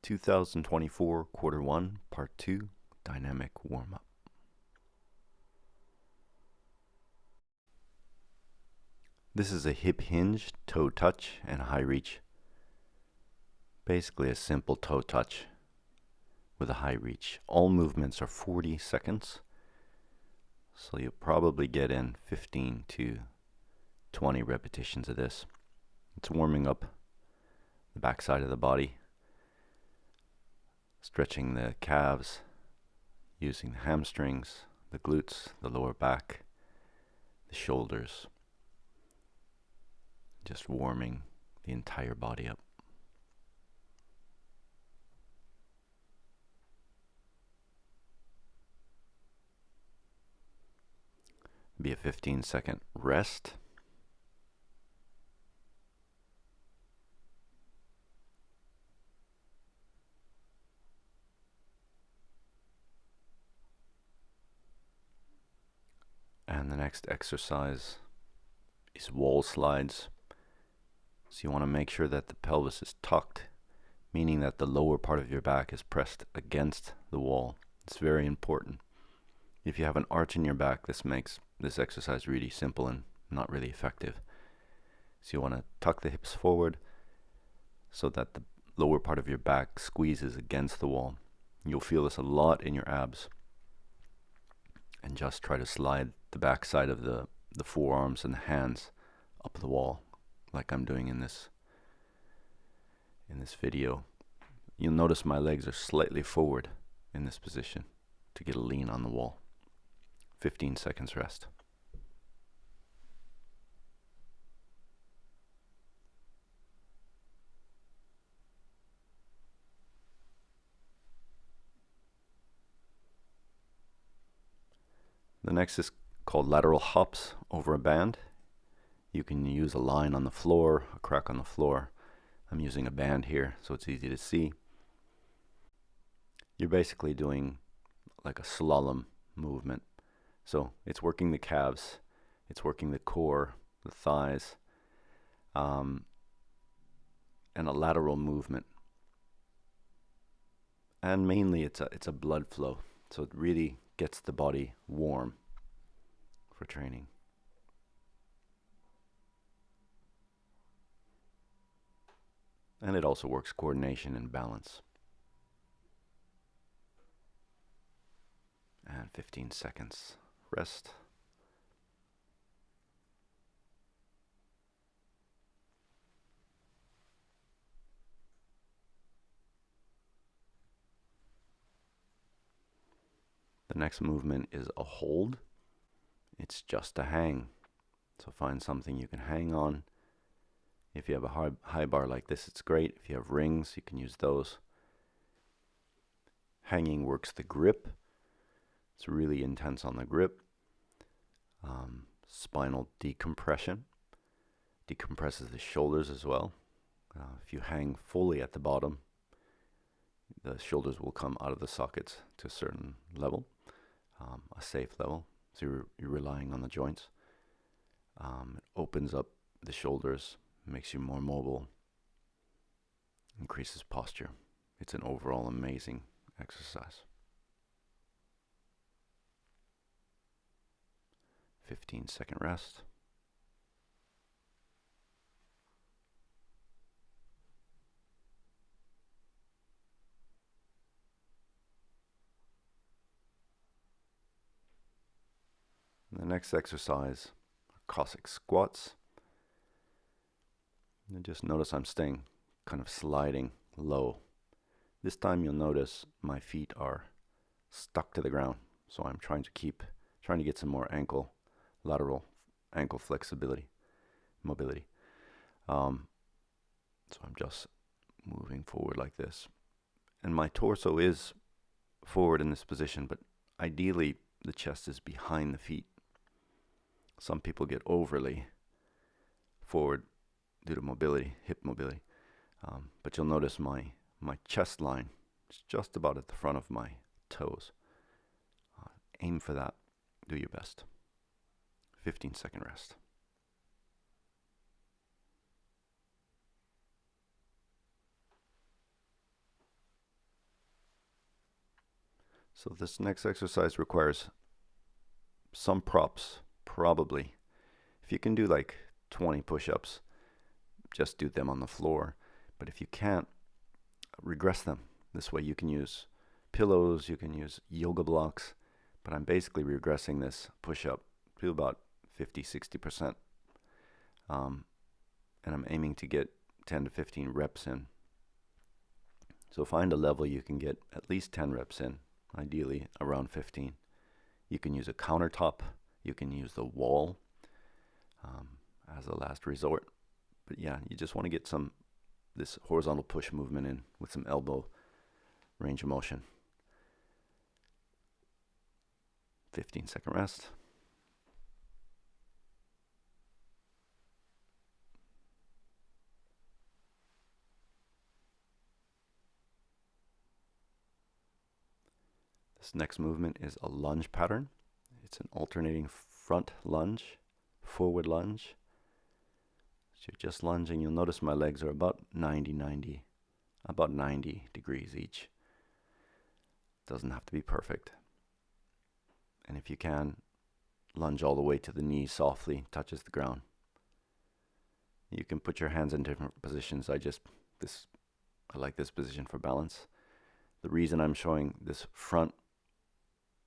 2024 Quarter 1, Part 2, Dynamic Warm-Up. This is a hip hinge, toe touch, and high reach. Basically a simple toe touch with a high reach. All movements are 40 seconds, so you'll probably get in 15 to 20 repetitions of this. It's warming up the back side of the body, stretching the calves, using the hamstrings, the glutes, the lower back, the shoulders, just warming the entire body up. Be a 15-second rest. And the next exercise is wall slides. So you want to make sure that the pelvis is tucked, meaning that the lower part of your back is pressed against the wall. It's very important. If you have an arch in your back, this makes this exercise really simple and not really effective. So you want to tuck the hips forward so that the lower part of your back squeezes against the wall. You'll feel this a lot in your abs. And just try to slide the back side of the forearms and the hands up the wall, like I'm doing in this video. You'll notice my legs are slightly forward in this position to get a lean on the wall. 15 seconds rest. The next is called lateral hops over a band. You can use a line on the floor, a crack on the floor. I'm using a band here so it's easy to see. You're basically doing like a slalom movement. So it's working the calves, it's working the core, the thighs, and a lateral movement. And mainly it's a blood flow. So it really gets the body warm for training. And it also works coordination and balance. And 15 seconds rest. The next movement is a hold. It's just a hang. So find something you can hang on. If you have a high bar like this, it's great. If you have rings, you can use those. Hanging works the grip. It's really intense on the grip. Spinal decompression. Decompresses the shoulders as well. If you hang fully at the bottom, the shoulders will come out of the sockets to a certain level, a safe level. So you're relying on the joints. It opens up the shoulders, makes you more mobile, increases posture. It's an overall amazing exercise. 15-second rest. The next exercise are Cossack Squats. And just notice I'm staying kind of sliding low. This time you'll notice my feet are stuck to the ground. So I'm trying to get some more lateral ankle flexibility, mobility. So I'm just moving forward like this. And my torso is forward in this position, but ideally the chest is behind the feet. Some people get overly forward due to mobility, hip mobility. But you'll notice my chest line is just about at the front of my toes. Aim for that. Do your best. 15-second rest. So this next exercise requires some props, probably. If you can do like 20 push-ups, just do them on the floor. But if you can't, regress them. This way you can use pillows, you can use yoga blocks. But I'm basically regressing this push-up to about 50-60%. And I'm aiming to get 10 to 15 reps in. So find a level you can get at least 10 reps in, ideally around 15. You can use a countertop, you can use the wall as a last resort. But yeah, you just want to get this horizontal push movement in with some elbow range of motion. 15-second rest. This next movement is a lunge pattern. It's an alternating front lunge, forward lunge. So you're just lunging. You'll notice my legs are about 90 degrees each. Doesn't have to be perfect. And if you can, lunge all the way to the knee softly, touches the ground. You can put your hands in different positions. I like this position for balance. The reason I'm showing this front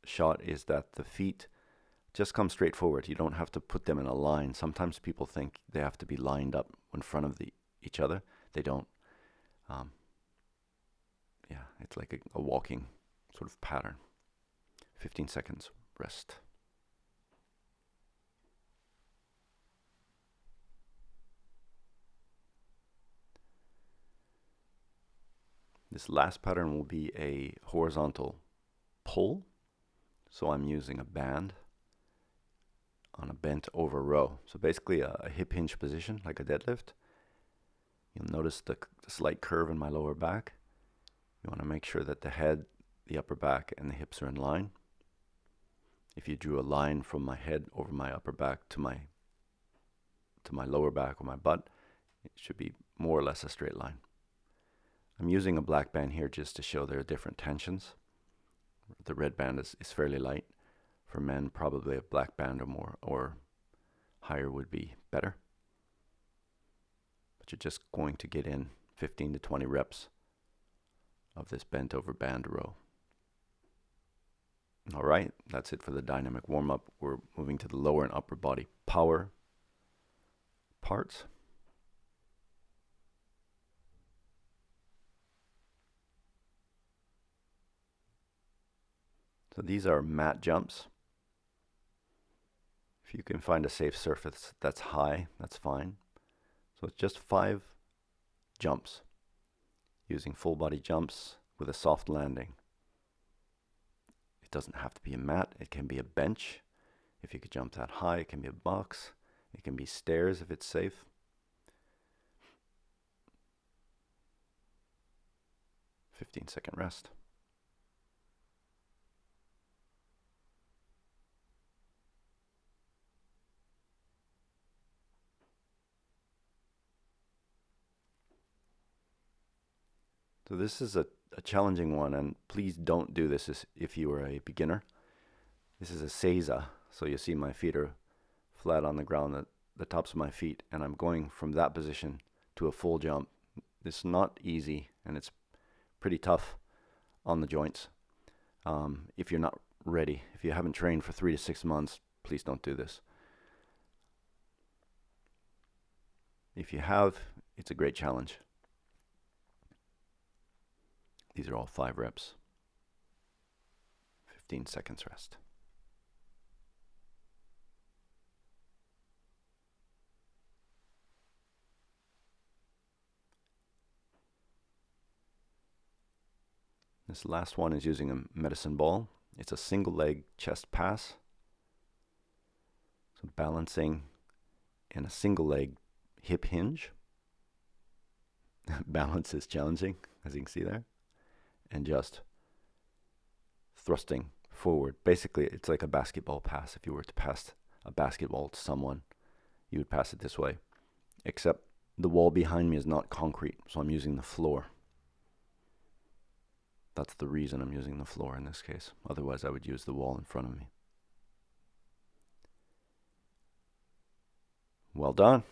shot is that the feet just come straight forward. You don't have to put them in a line. Sometimes people think they have to be lined up in front of each other. They don't. It's like a walking sort of pattern. 15 seconds rest. This last pattern will be a horizontal pull. So I'm using a band on a bent over row. So basically a hip hinge position, like a deadlift. You'll notice the slight curve in my lower back. You want to make sure that the head, the upper back, and the hips are in line. If you drew a line from my head over my upper back to my lower back or my butt, it should be more or less a straight line. I'm using a black band here just to show there are different tensions. The red band is fairly light. For men, probably a black band or more or higher would be better. But you're just going to get in 15 to 20 reps of this bent over band row. All right, that's it for the dynamic warm-up. We're moving to the lower and upper body power parts. So these are mat jumps. If you can find a safe surface that's high, that's fine. So it's just 5 jumps using full body jumps with a soft landing. It doesn't have to be a mat. It can be a bench. If you could jump that high, it can be a box. It can be stairs if it's safe. Fifteen-second rest. So this is a challenging one, and please don't do this if you are a beginner. This is a Seiza, so you see my feet are flat on the ground, the tops of my feet, and I'm going from that position to a full jump. This is not easy, and it's pretty tough on the joints. If you're not ready, if you haven't trained for 3 to 6 months, please don't do this. If you have, it's a great challenge. These are all 5 reps. 15 seconds rest. This last one is using a medicine ball. It's a single leg chest pass. So balancing in a single leg hip hinge. Balance is challenging, as you can see there. And just thrusting forward. Basically, it's like a basketball pass. If you were to pass a basketball to someone, you would pass it this way. Except the wall behind me is not concrete, so I'm using the floor. That's the reason I'm using the floor in this case. Otherwise, I would use the wall in front of me. Well done.